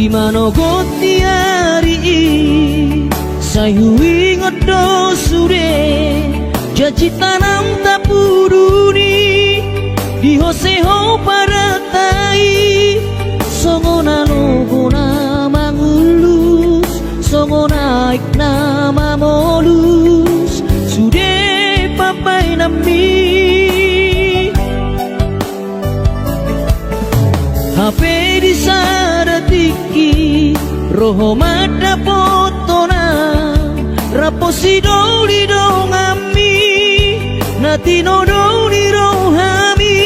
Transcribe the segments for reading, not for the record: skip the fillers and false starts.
Imano gotiari sayui ngodo sure janji tanam tapuruni di hoseho paratai songona logona mangulus songona ikna mamolus sude papai nami HP di saratiki roho mada potona raposi doli dongami natino doli rohami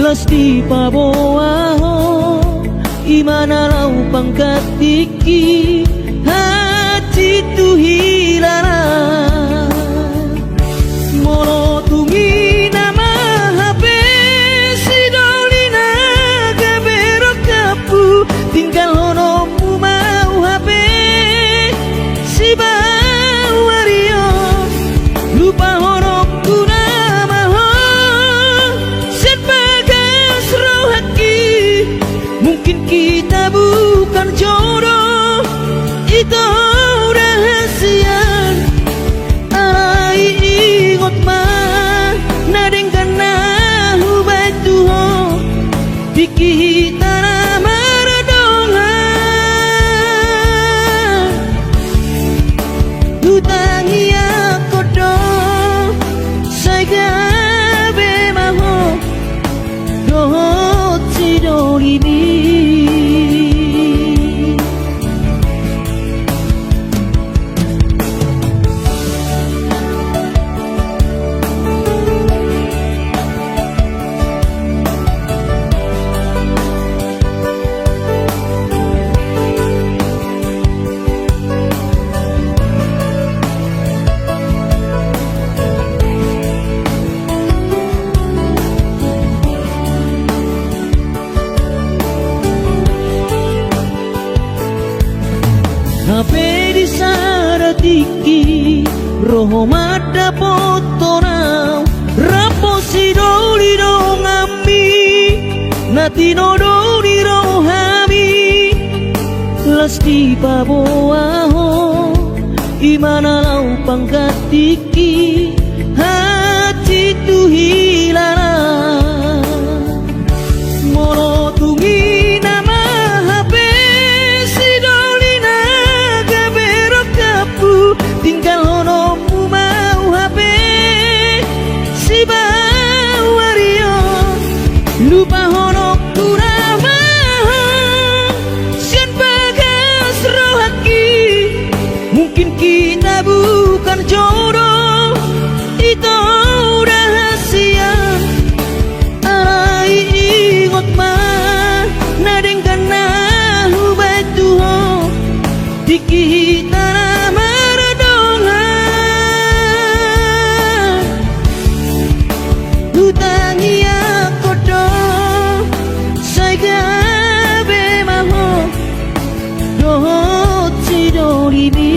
lasti paboaho imana lau pangkatiki hati tu hilara mono tungi nama HP si doli naga berok kapu tinggal hono mau HP si bawario lupa hono nama ho sen bagas rohaki mungkin kita bukan jodoh itu rahasia alai ingot mah nadeng kana hubatu ho dikita nama radonga utangi aku do saya be maho dohot si dolibi HP di saratiki roho mada potona raposi doli dongami natino doli rohami lasti paboaho imana lau pangkatiki hati tu hilara mono tungi nama HP si doli naga berok kapu tinggal hono mau HP si bawario lupa hono kurama sian bagas rohaki mungkin kita bukan jodoh itu rahasia alai ingot mah nadeng kana hubatu ho dikita nama radonga utangi aku do saya be maho dohot si dolibi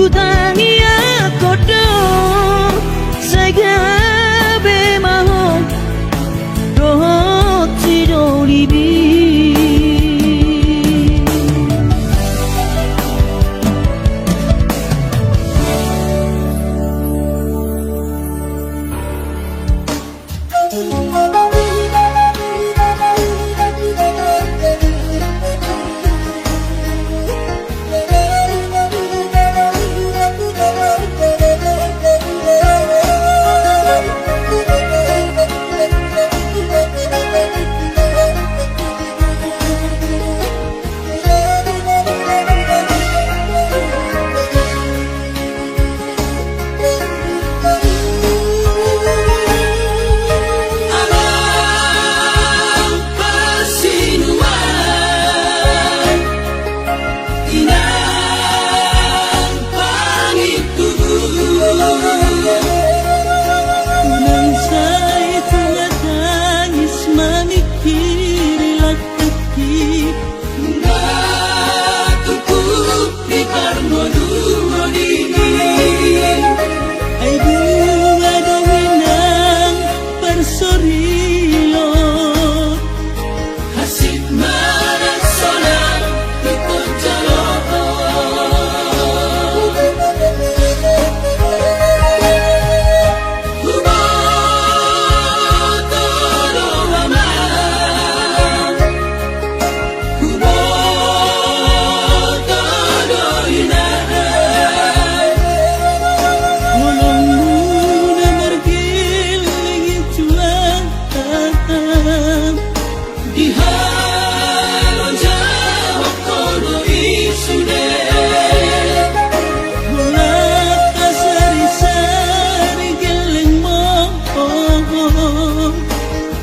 utangi aku do saya be maho dohot si dolibi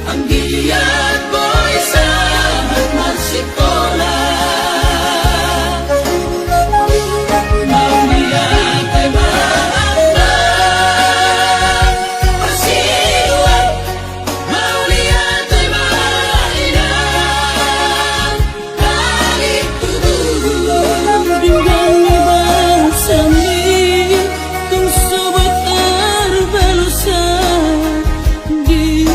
Ang giat mo'y sahat magsikola. Maulian kay maanda pasiluan, maulian kay mainan balik tubuh. Binggang iba sa mi kung sobat arbalusa di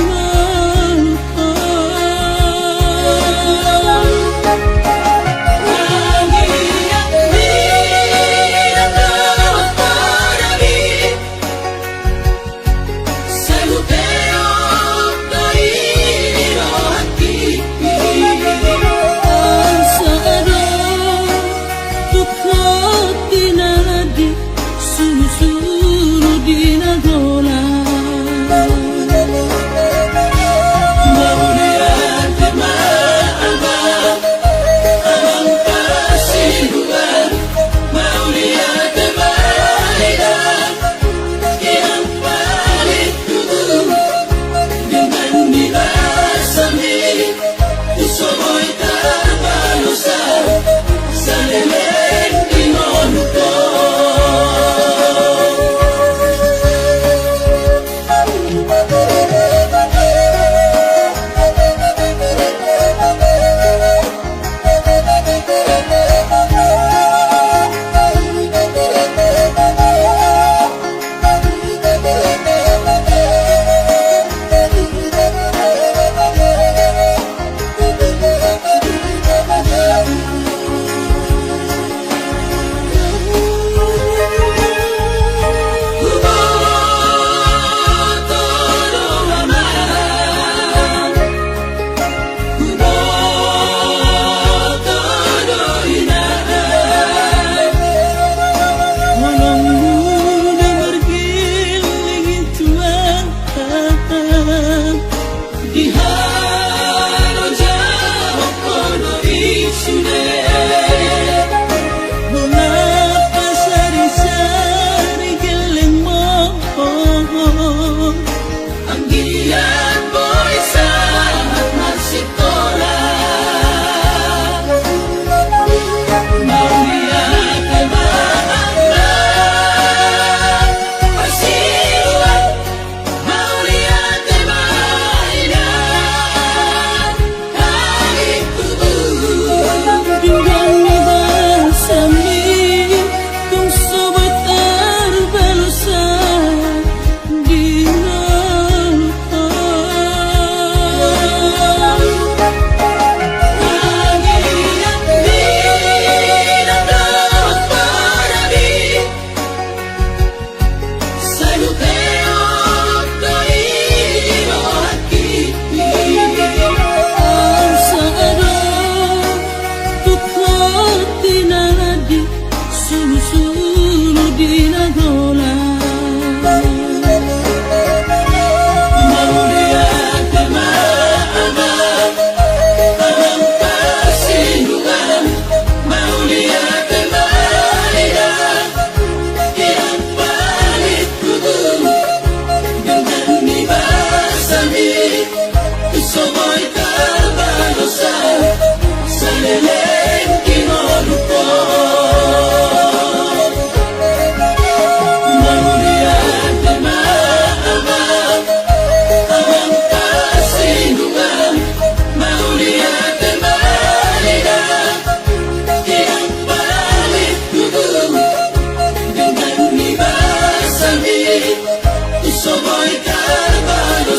Soy Carvalho,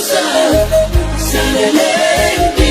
sa leleng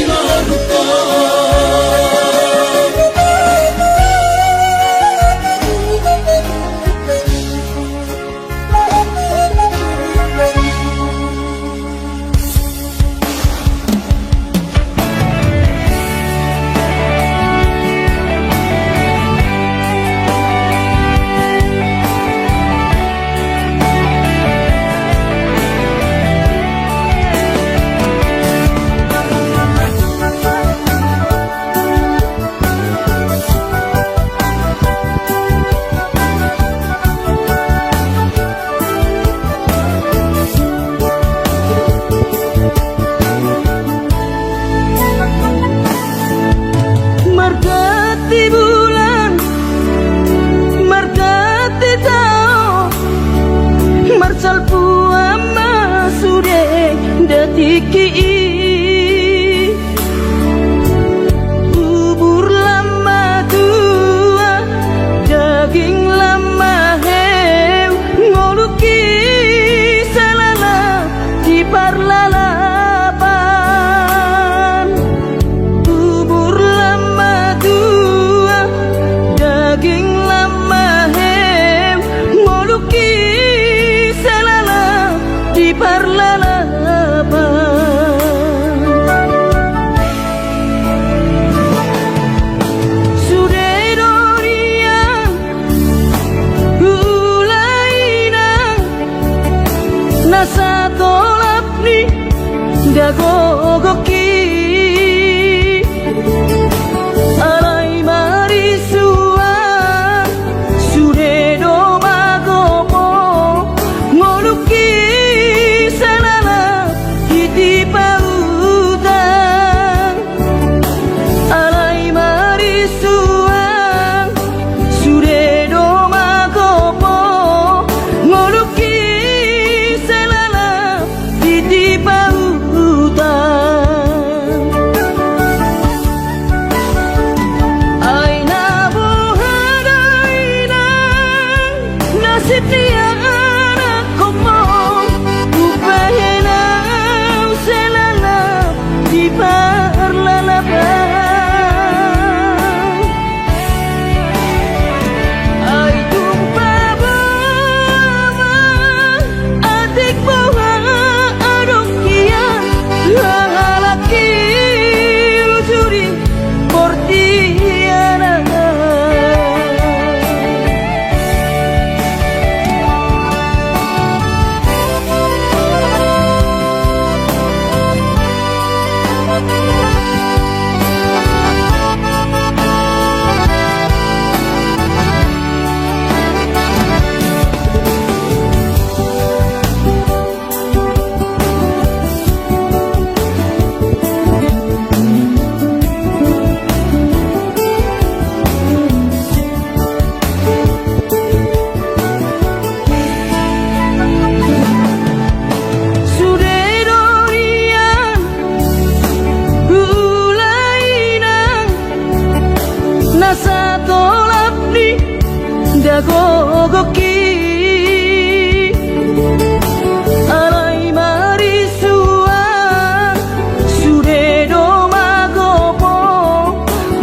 Bubur lama tua, daging lama hew, ngoluki selala di parlalapan. Bubur lama tua, daging lama hew, ngoluki selala di parlalapan. Nasa tolap ni dagogoki alai marisua sudedo magopo ngoluki selala hiti pautan alai marisua sudedo magopo ngoluki di pautan. Aina buhadaina nasib dia anak komong upahena selala di parlalapan. Ai tumpa bawa adik bawa laki lucuri portiana. Nasa tolap ni dagogoki alai marisua sudedo magopo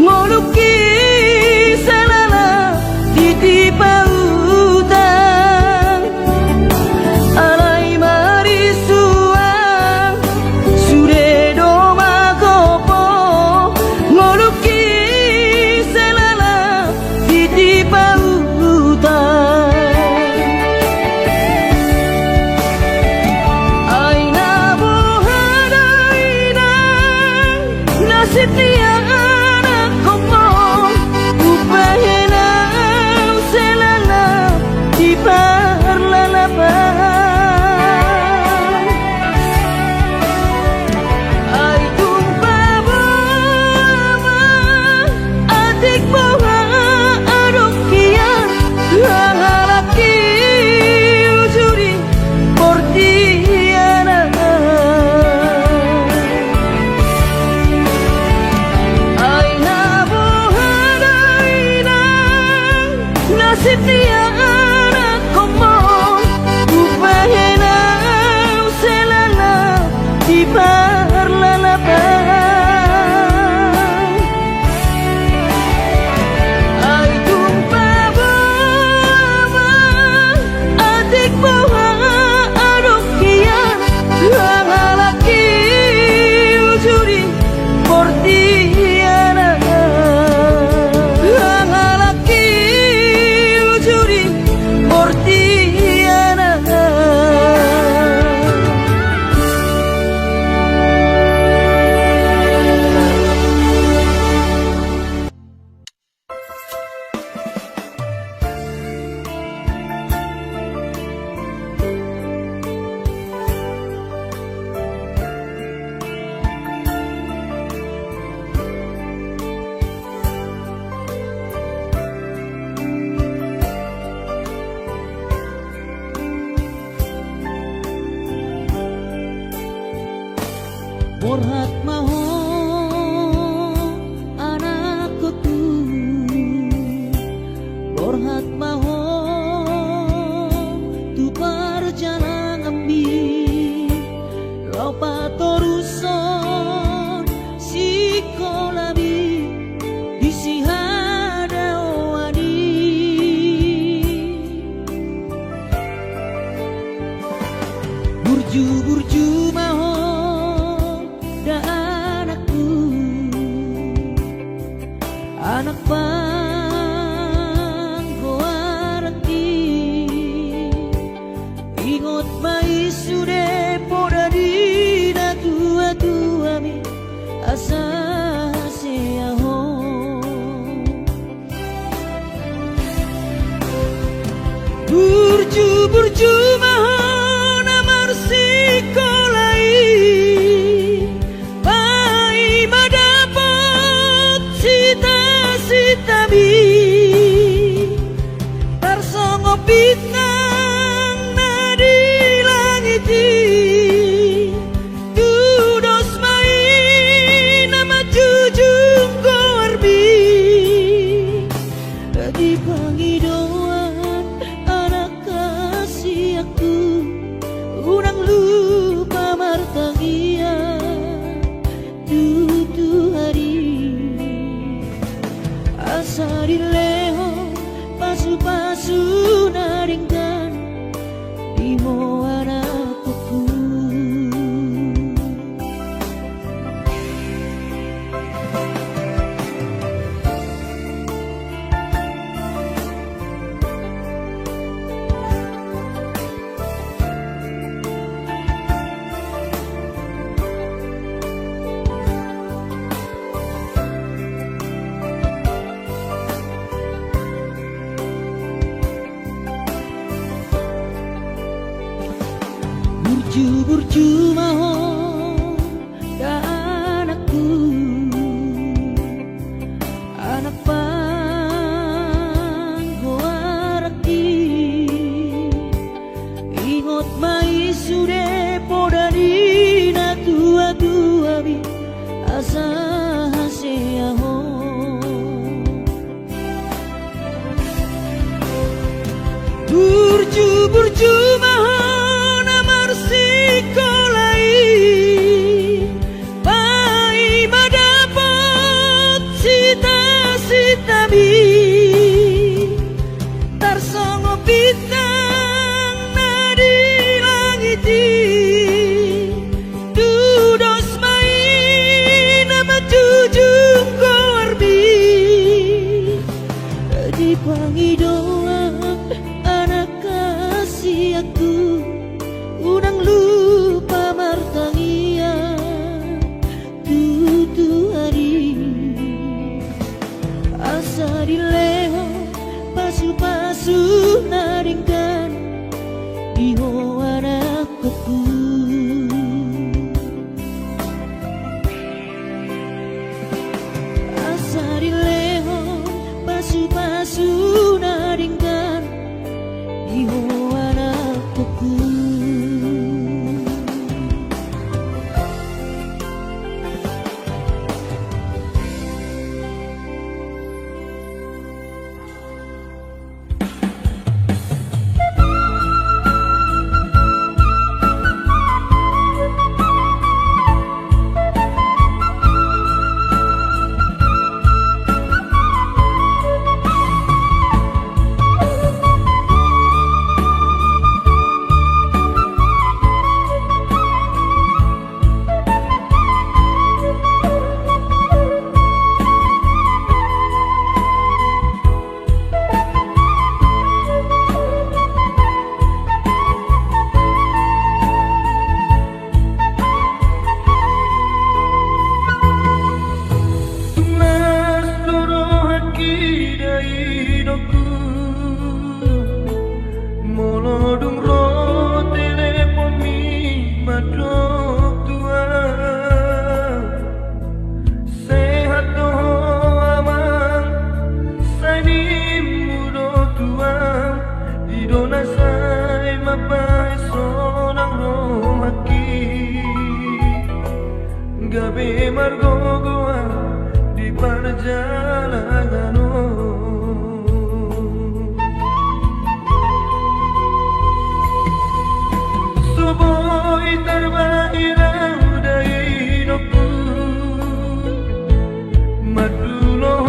ngoluki selala titi pautan alai marisua sudedo magopo ngoluki di pautan. Aina buhadaina nasib dia anak komong upahena selala di parlalapan. Ai tumpa bawa adik bawa laki lucuri portiana. Aina buhadaina nasib dia anak komong upahena selala di parlalapan. Borhat maho anakku tu, borhat maho tu perjalanan ambi lopa toruson si kolabi isi hada wadi burju maho anak bang goarati ingot mai sude poda dina tua mi asa seaho burju mahon amar sikolai tarsongo bintang nadi langiti tudos mai nama jujung gorbi di pangidauan anak kasih aku urang lupa martagia tutu hari asari leho pasu-pasu naringkan di moana kuku burju maho anakku anak bang goaraki ingot mai sude poda dina tua bi asa seaho burju maho sikolai gabi margogoa di perjalanan. Subuh terbairang dari hidupku, maduloh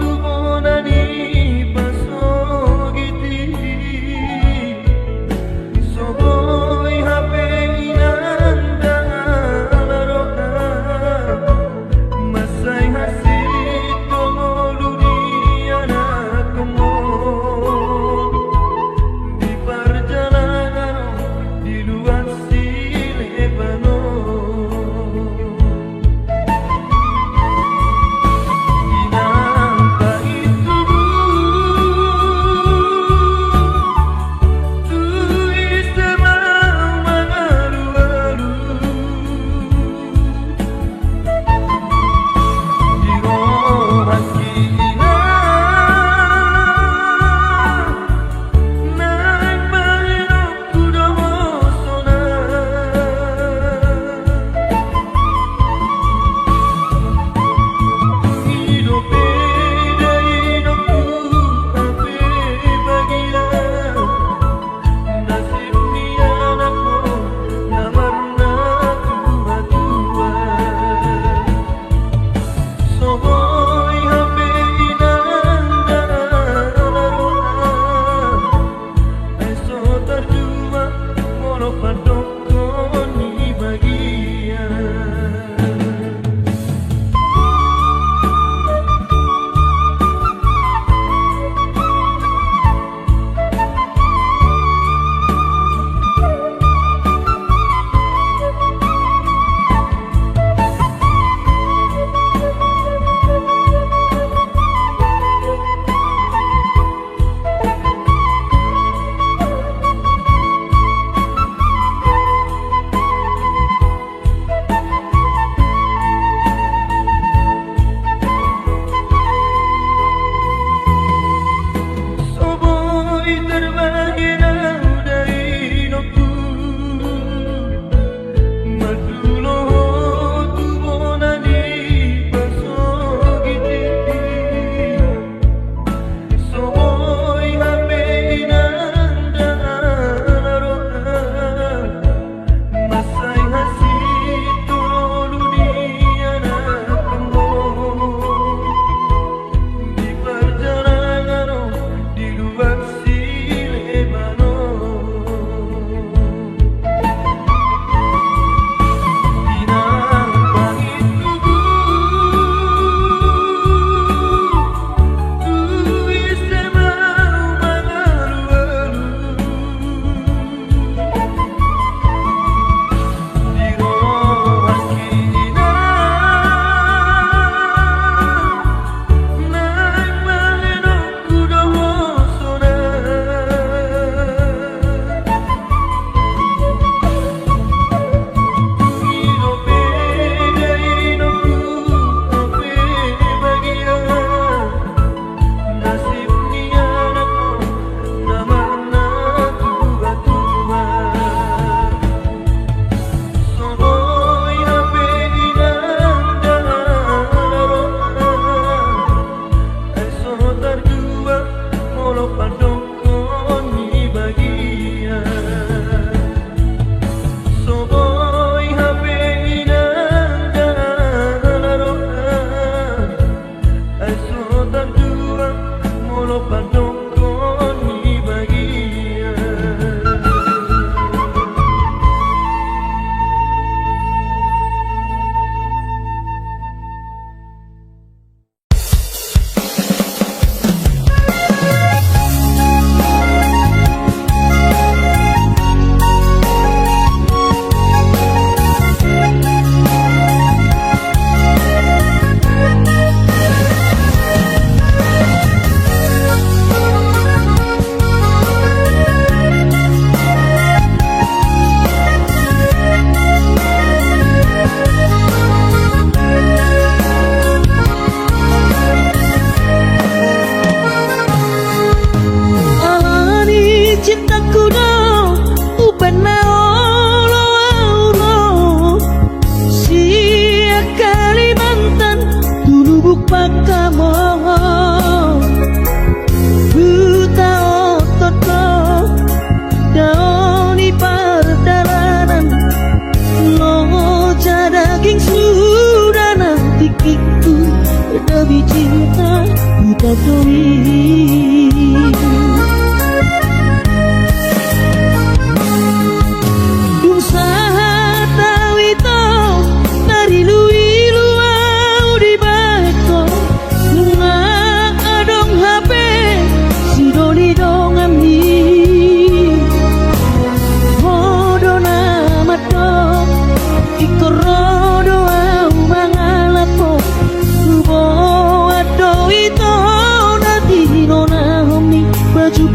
tubonani pasogiti. Subuh hape inanda laroha, masai hasil tolol pakamu buta ototku daoni perdalanan loja daging sudah nanti kiku demi cinta buta doi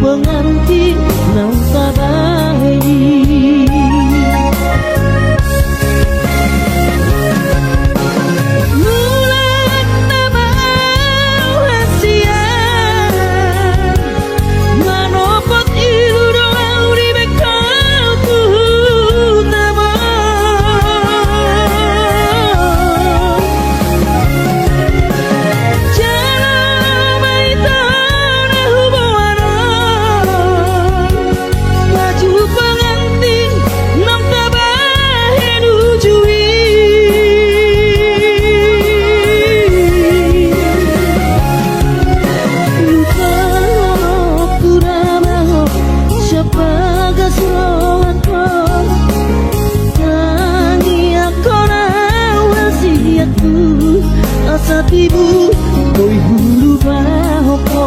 pengantin nang tabahi mulat tabau hasia manopot ilu doang di bekal ku ibu koi hulu bahoko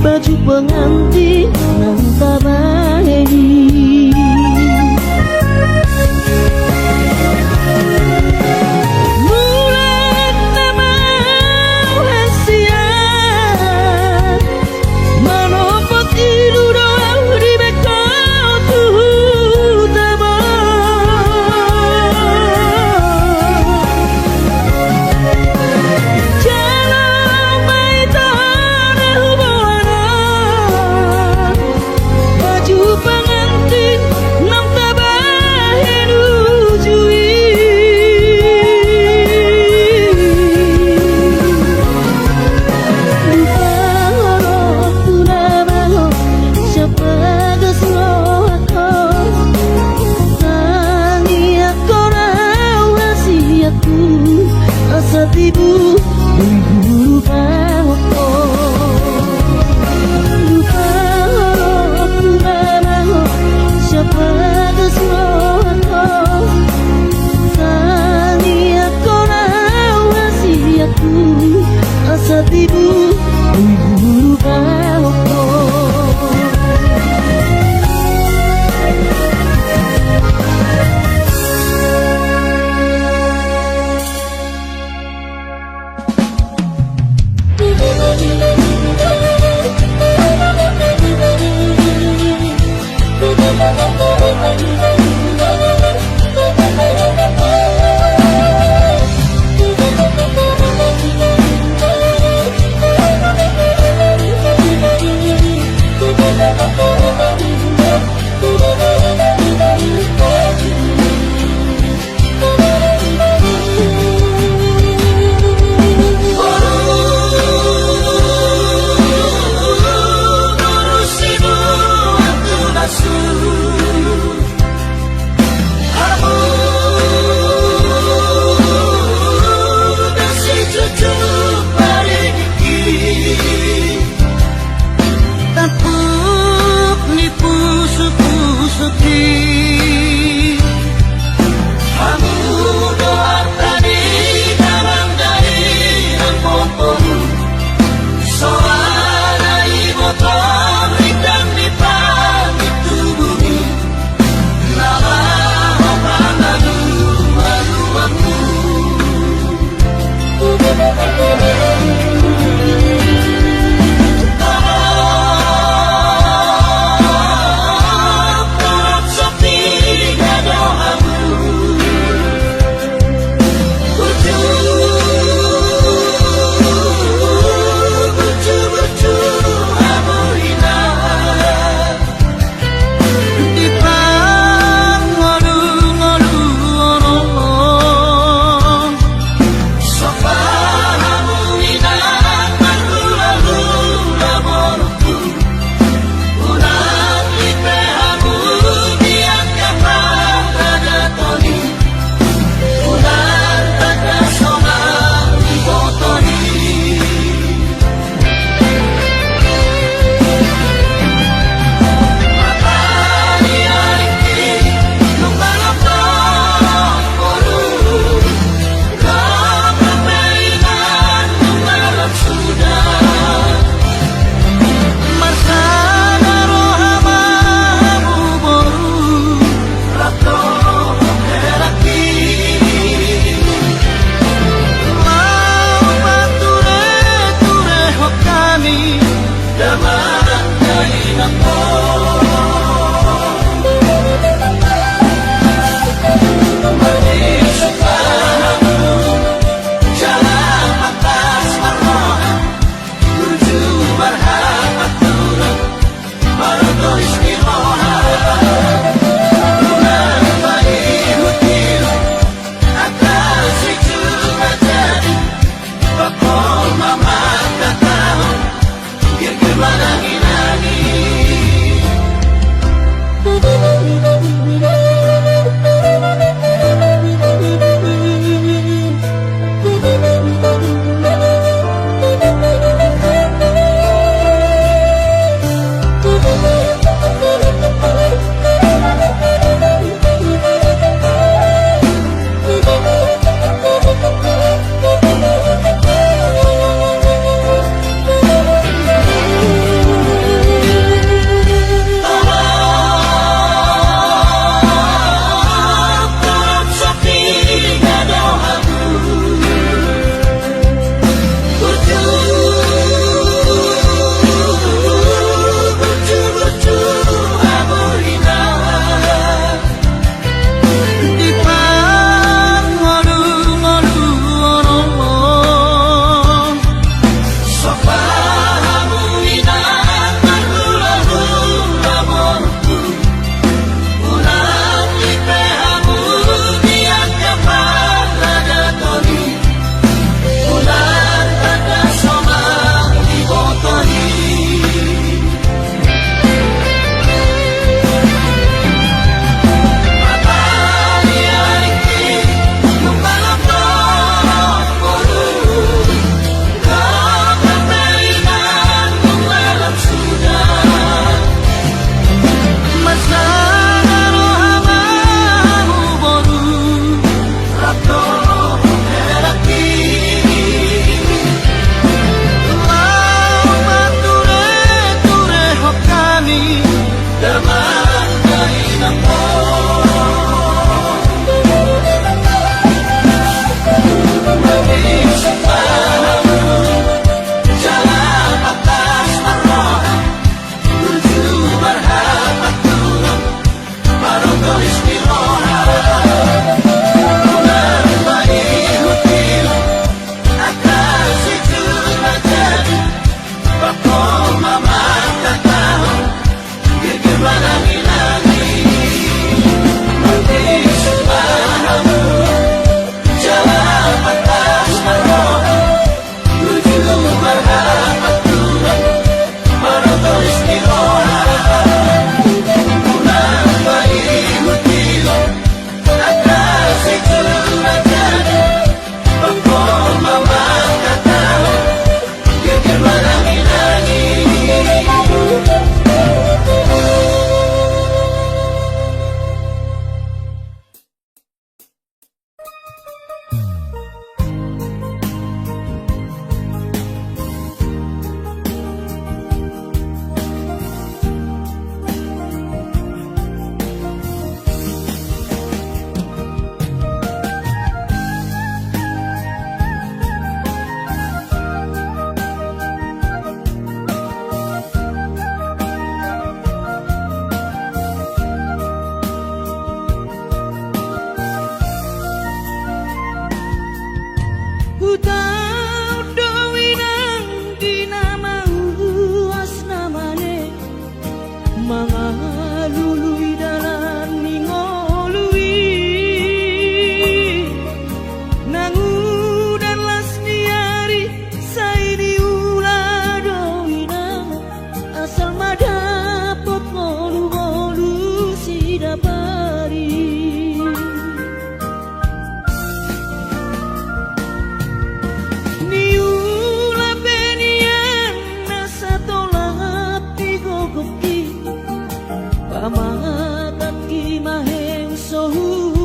baju pengantin nang tabahi mulat tabau hasia manopot ilu doang di bekal ku ibu lupa aku lupa aku siapa kesuatu tangi aku rawasi aku asal ibu lupa aku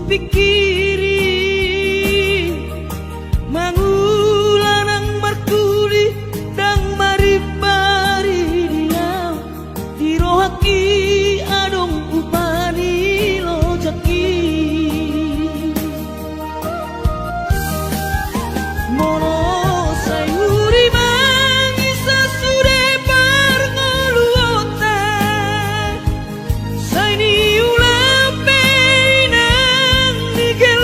pikiri mangulanang markuli dang maribari dia dirohaki adong upani lojaki mono sayuri mangisa sude parngoluota sayni ulape nang nigel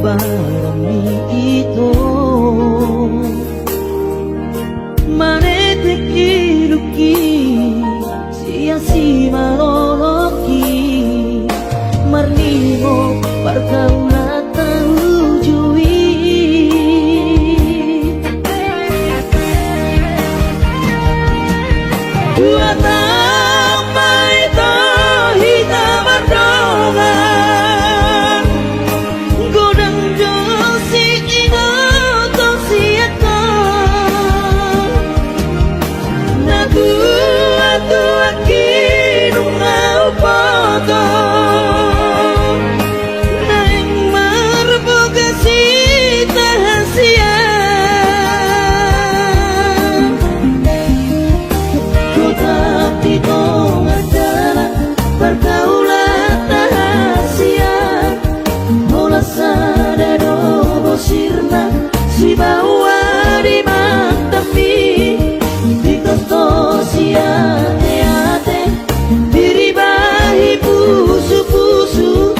parami ito manete kiruki sia-sia maroloki marnimo pergaulatan ujui dua tambah itu hitam berdongan godang josi ingat siapa naku atu akinu mau potong naing marbogasi tahasia pergaulan rahasia Mola sadado bosirna si bawa di mantapi di kostosi ate-ate diribahi pusu-pusu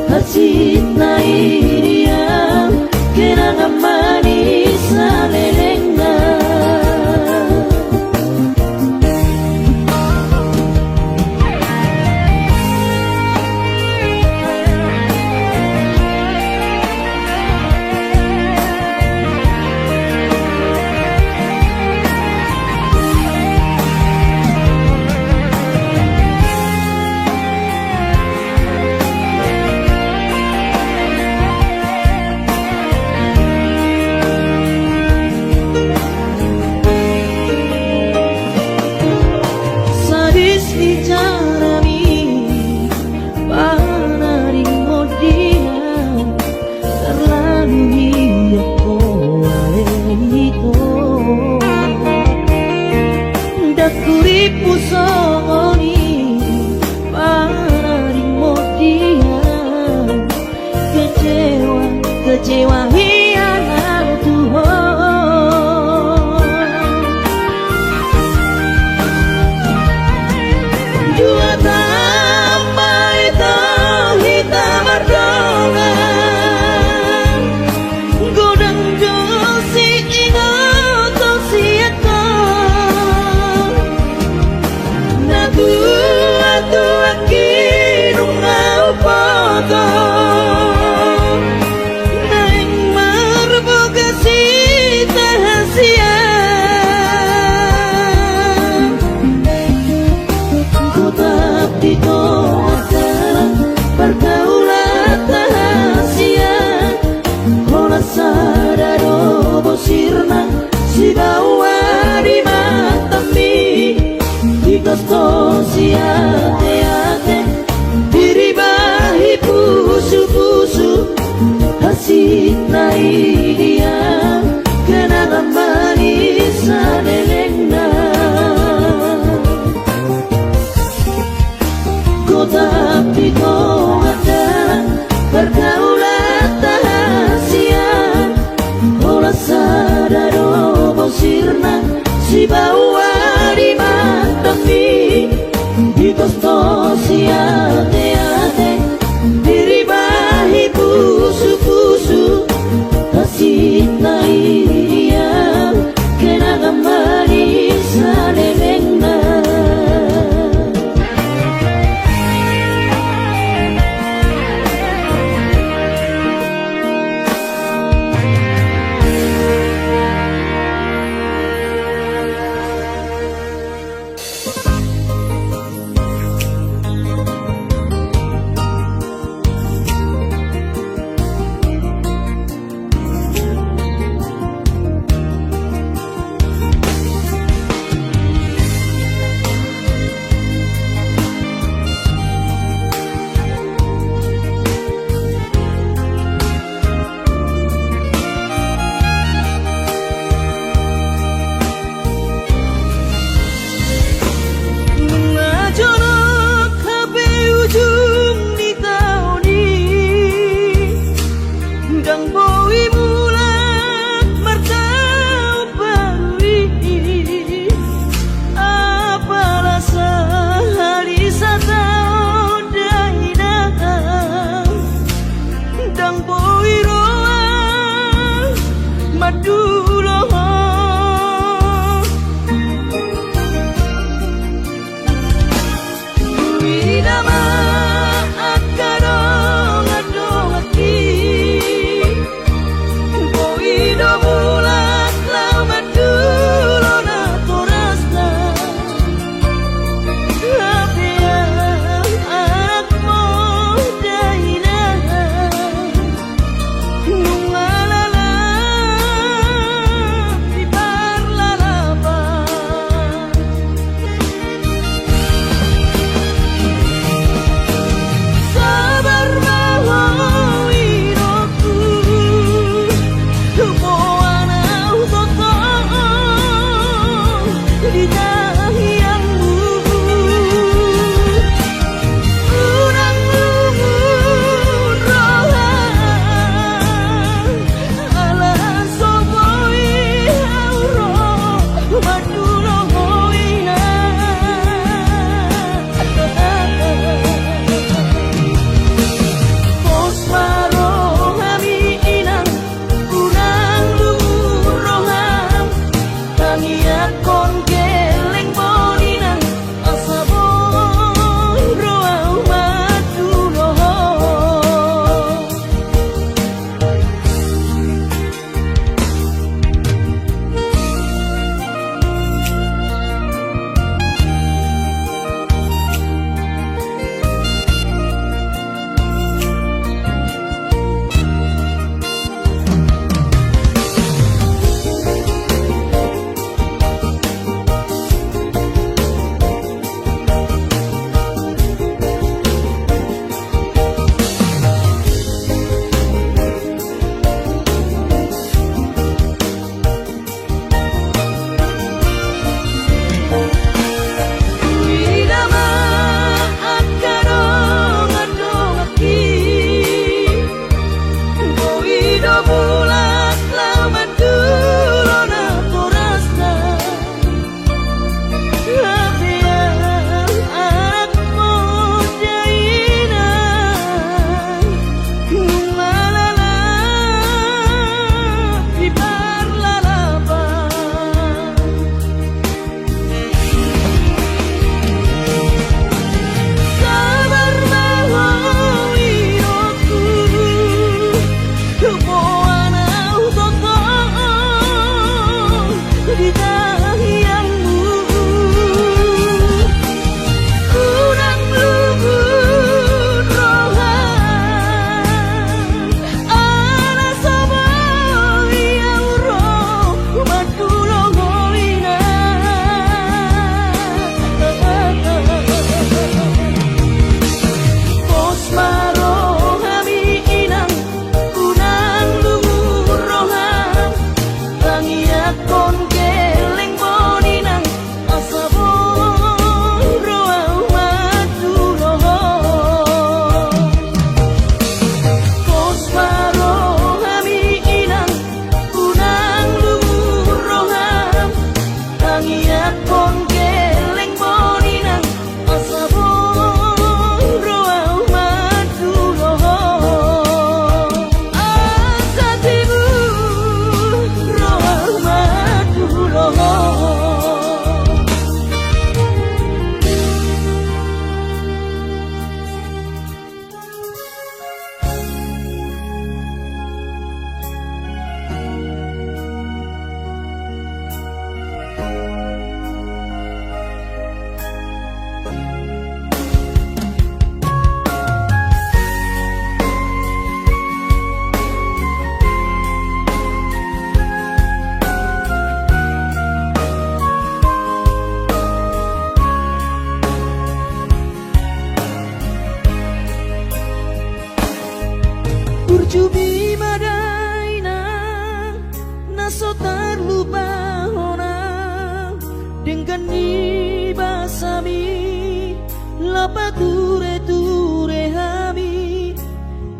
hasit na iriam kenangan manis alelengna kecewa hilang Tuhan dua tambah itu hitam berdongan godang josi ingat siapa naku atu akinu mau potong pergaulan rahasia Mola sadado bosirna si bawa di mantapi di kostosi ate-ate diribahi pusu-pusu hasit na iriam kenangan manis alelengna tapi kau adalah pergaulan rahasia Mola sadado bosirna si bawa di mantapi di kostosi ate-ate diribahi pusu-pusu hasit na iriam kenangan manis alelengna tangiak kon geleng boninan asa boy roau matulo. Urjubi madaina naso terlupa hona dengan ni basami lapa ture hami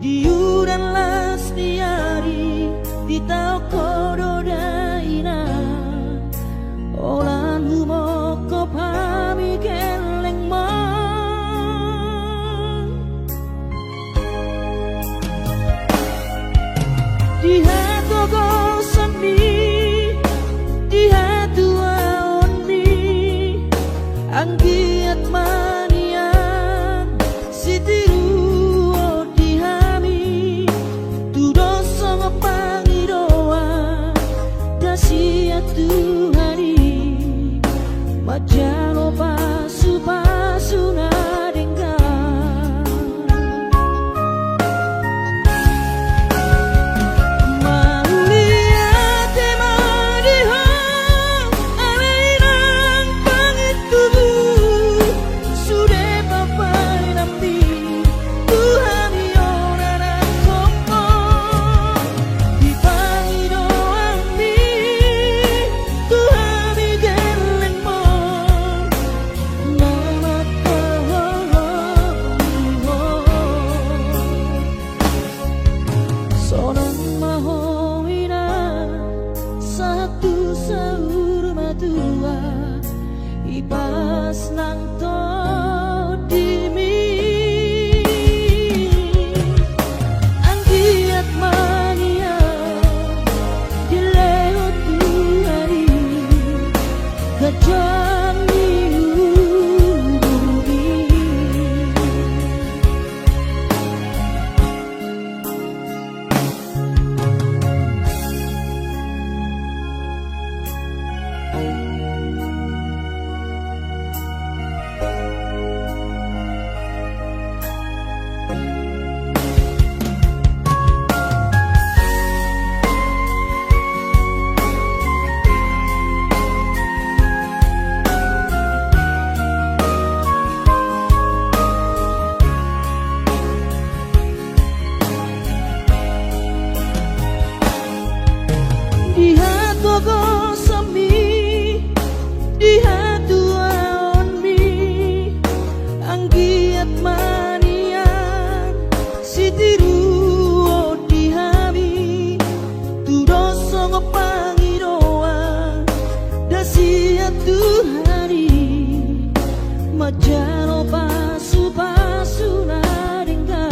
diuran las diari di tau kododaina olan humoko pami geleng ma di hatu gosan di hatu aon anggiat manian gajang diubuhi. Dihat wago sami, dihat tuaon mi, anggiat manian, si tiru dihami, tudoso ngopangiroan, dasiat tuhari, majano pasu-pasu naringgan.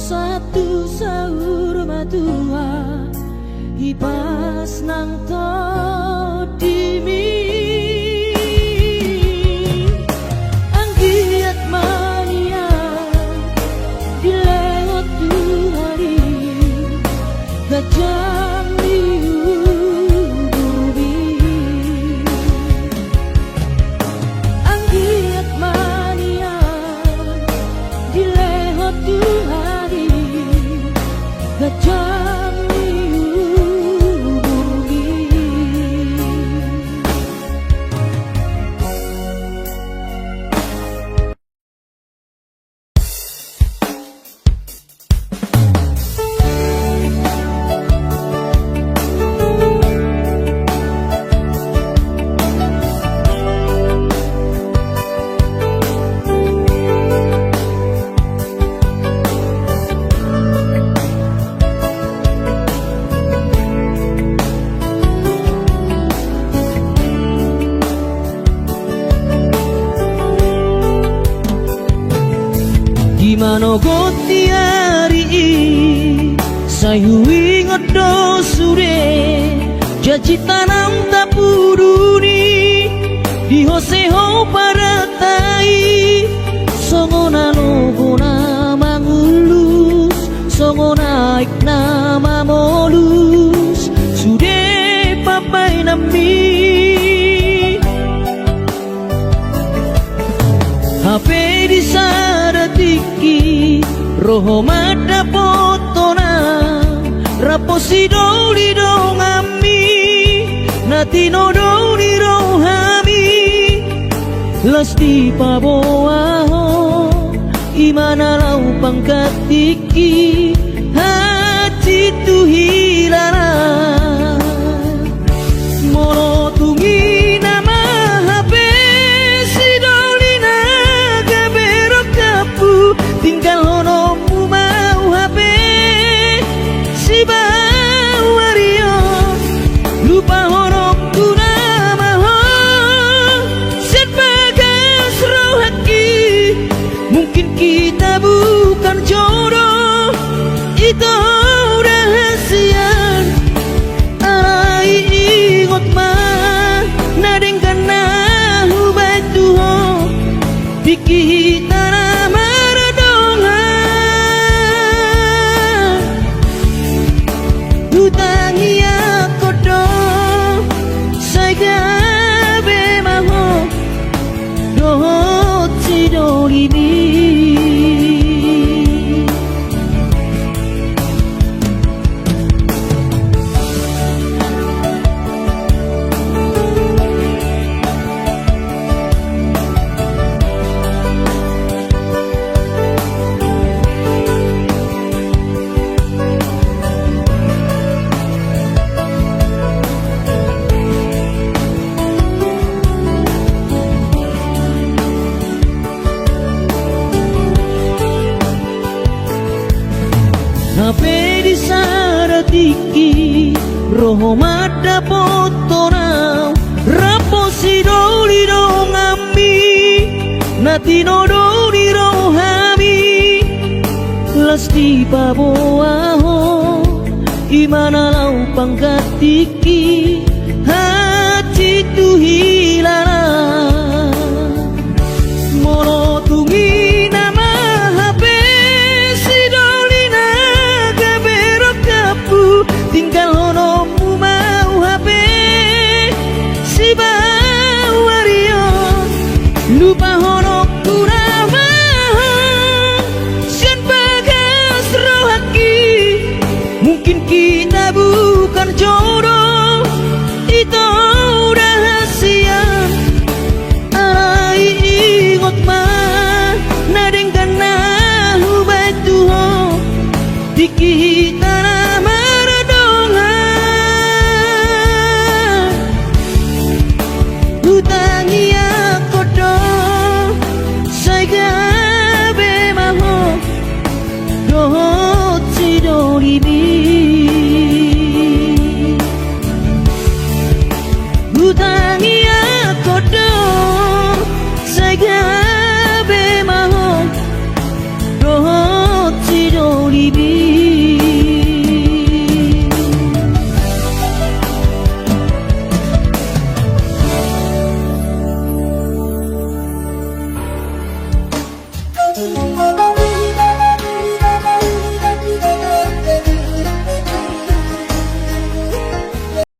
Satu sahur matua ibas nang todimi, anggiat mania dilewat hari, gajang diubuhi, anggiat mania dilewat hari, gajang diubuhi. Gimana goti hari sayui ngodo sure jaji tanam tapuruni di hoseho paratai songona logona mangulus songona iknama molus sude papai nami HP di saratiki roho mada potona raposi doli dongami nati no doli rohami lasti paboaho imana lau pangkatiki hati tu hilara molo tungi nama HP si doli naga berok kapu tinggal hono mau HP si bau wario lupa hono tu nama ho set bagas rohaki mungkin kita bukan jodoh itu rahasia arai ingot mah nadeng kana hubat tuho diki tanah maradonga hutangi akodo sagabe maho dohot sidolini HP di saratiki roho mata potonau rapo si doli dong ami nati no doli rohami lasti paboaho gimana lau pangkatiki hati tu hilala mono tungi nama HP si doli naga berok kapu tinggal hono mu mau HP si bau wario lupa hono kurama sian bagas rohaki mungkin kita bukan jodoh itu rahasia alai ingot mah nadeng kana hubai tuho dikita